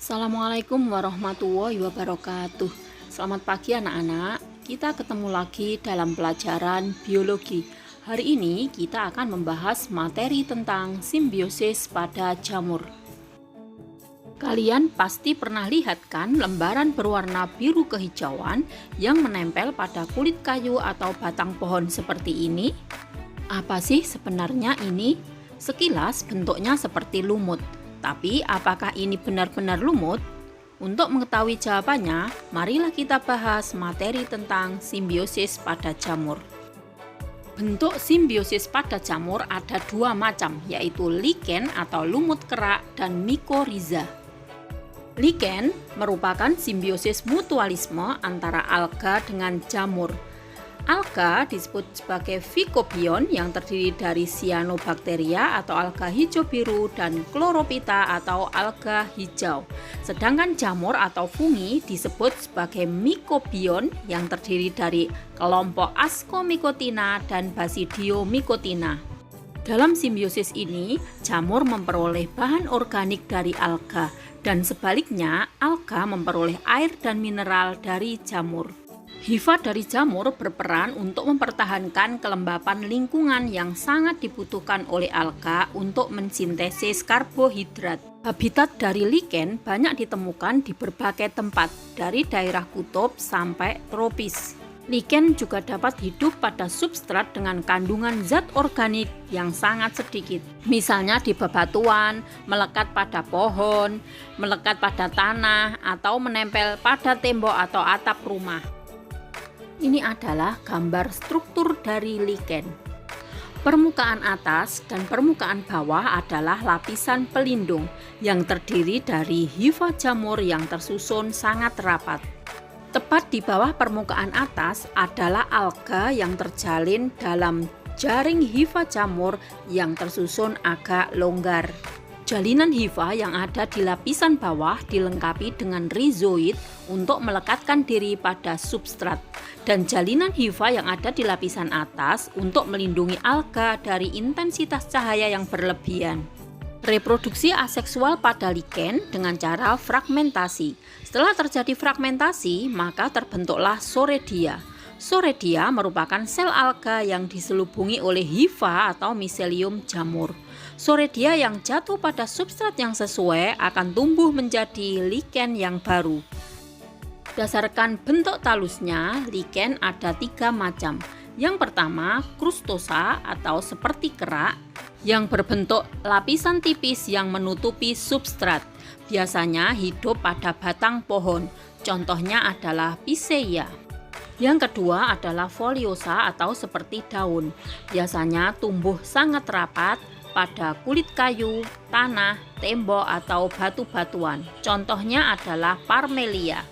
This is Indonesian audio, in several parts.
Assalamualaikum warahmatullahi wabarakatuh. Selamat pagi anak-anak. Kita ketemu lagi dalam pelajaran biologi. Hari ini kita akan membahas materi tentang simbiosis pada jamur. Kalian pasti pernah lihat kan lembaran berwarna biru kehijauan yang menempel pada kulit kayu atau batang pohon seperti ini? Apa sih sebenarnya ini? Sekilas bentuknya seperti lumut. Tapi apakah ini benar-benar lumut? Untuk mengetahui jawabannya, marilah kita bahas materi tentang simbiosis pada jamur. Bentuk simbiosis pada jamur ada dua macam, yaitu lichen atau lumut kerak dan mikoriza. Lichen merupakan simbiosis mutualisme antara alga dengan jamur. Alga disebut sebagai Phycobion yang terdiri dari cyanobacteria atau alga hijau biru dan chlorophyta atau alga hijau. Sedangkan jamur atau fungi disebut sebagai Mycobion yang terdiri dari kelompok Ascomycotina dan Basidiomycotina. Dalam simbiosis ini, jamur memperoleh bahan organik dari alga dan sebaliknya alga memperoleh air dan mineral dari jamur. Hifa dari jamur berperan untuk mempertahankan kelembapan lingkungan yang sangat dibutuhkan oleh alga untuk mensintesis karbohidrat. Habitat dari lichen banyak ditemukan di berbagai tempat, dari daerah kutub sampai tropis. Lichen juga dapat hidup pada substrat dengan kandungan zat organik yang sangat sedikit. Misalnya di bebatuan, melekat pada pohon, melekat pada tanah, atau menempel pada tembok atau atap rumah. Ini adalah gambar struktur dari lichen. Permukaan atas dan permukaan bawah adalah lapisan pelindung yang terdiri dari hifa jamur yang tersusun sangat rapat. Tepat di bawah permukaan atas adalah alga yang terjalin dalam jaring hifa jamur yang tersusun agak longgar. Jalinan hifa yang ada di lapisan bawah dilengkapi dengan rizoid untuk melekatkan diri pada substrat, dan jalinan hifa yang ada di lapisan atas untuk melindungi alga dari intensitas cahaya yang berlebihan. Reproduksi aseksual pada lichen dengan cara fragmentasi. Setelah terjadi fragmentasi, maka terbentuklah soredia. Soredia merupakan sel alga yang diselubungi oleh hifa atau miselium jamur. Soredia yang jatuh pada substrat yang sesuai akan tumbuh menjadi lichen yang baru. Berdasarkan bentuk talusnya, lichen ada tiga macam. Yang pertama, krustosa atau seperti kerak, yang berbentuk lapisan tipis yang menutupi substrat. Biasanya hidup pada batang pohon, contohnya adalah Picea. Yang kedua adalah foliosa atau seperti daun. Biasanya tumbuh sangat rapat pada kulit kayu, tanah, tembok, atau batu-batuan. Contohnya adalah Parmelia.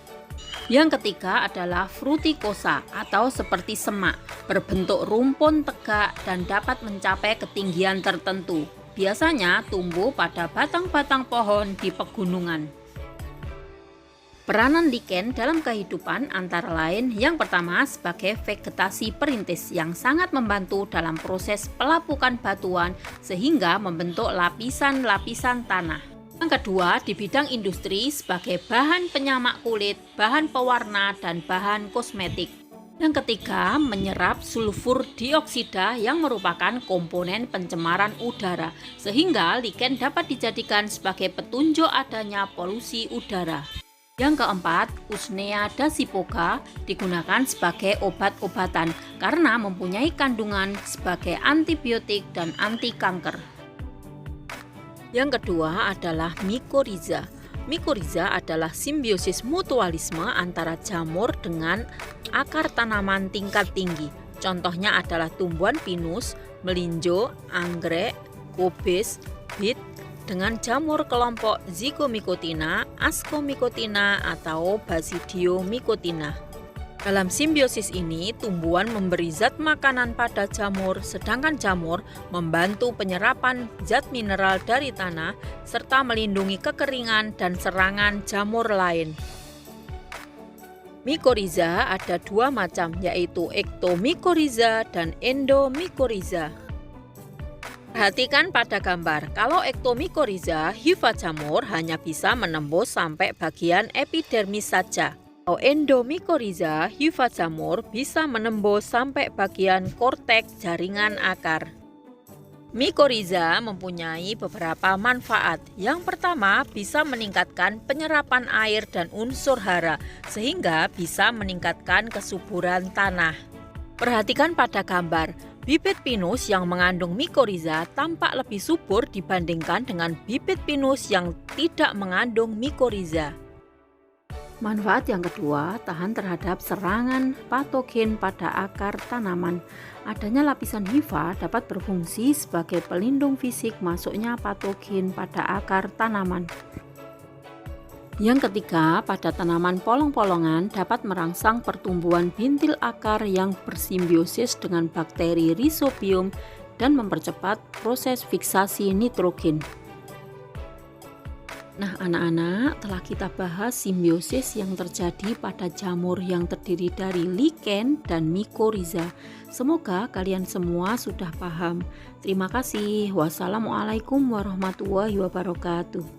Yang ketiga adalah fruticosa atau seperti semak, berbentuk rumpun tegak dan dapat mencapai ketinggian tertentu. Biasanya tumbuh pada batang-batang pohon di pegunungan. Peranan lichen dalam kehidupan antara lain yang pertama sebagai vegetasi perintis yang sangat membantu dalam proses pelapukan batuan sehingga membentuk lapisan-lapisan tanah. Yang kedua di bidang industri sebagai bahan penyamak kulit, bahan pewarna, dan bahan kosmetik. Yang ketiga menyerap sulfur dioksida yang merupakan komponen pencemaran udara sehingga lichen dapat dijadikan sebagai petunjuk adanya polusi udara. Yang keempat, Usnea dasypoga digunakan sebagai obat-obatan karena mempunyai kandungan sebagai antibiotik dan anti kanker. Yang kedua adalah Mycorrhiza. Mycorrhiza adalah simbiosis mutualisme antara jamur dengan akar tanaman tingkat tinggi. Contohnya adalah tumbuhan pinus, melinjo, anggrek, kobis, bit, dengan jamur kelompok Zygomycotina, Ascomycotina, atau Basidiomycotina. Dalam simbiosis ini, tumbuhan memberi zat makanan pada jamur, sedangkan jamur membantu penyerapan zat mineral dari tanah, serta melindungi kekeringan dan serangan jamur lain. Mycorrhiza ada dua macam, yaitu ektomycorrhiza dan endomycorrhiza. Perhatikan pada gambar, kalau ektomikoriza, hifa jamur hanya bisa menembus sampai bagian epidermis saja. Kalau endomikoriza, hifa jamur bisa menembus sampai bagian korteks jaringan akar. Mikoriza mempunyai beberapa manfaat. Yang pertama, bisa meningkatkan penyerapan air dan unsur hara, sehingga bisa meningkatkan kesuburan tanah. Perhatikan pada gambar, bibit pinus yang mengandung mikoriza tampak lebih subur dibandingkan dengan bibit pinus yang tidak mengandung mikoriza. Manfaat yang kedua, tahan terhadap serangan patogen pada akar tanaman. Adanya lapisan hifa dapat berfungsi sebagai pelindung fisik masuknya patogen pada akar tanaman. Yang ketiga, pada tanaman polong-polongan dapat merangsang pertumbuhan bintil akar yang bersimbiosis dengan bakteri Rhizobium dan mempercepat proses fiksasi nitrogen. Nah, anak-anak, telah kita bahas simbiosis yang terjadi pada jamur yang terdiri dari lichen dan mikoriza. Semoga kalian semua sudah paham. Terima kasih. Wassalamualaikum warahmatullahi wabarakatuh.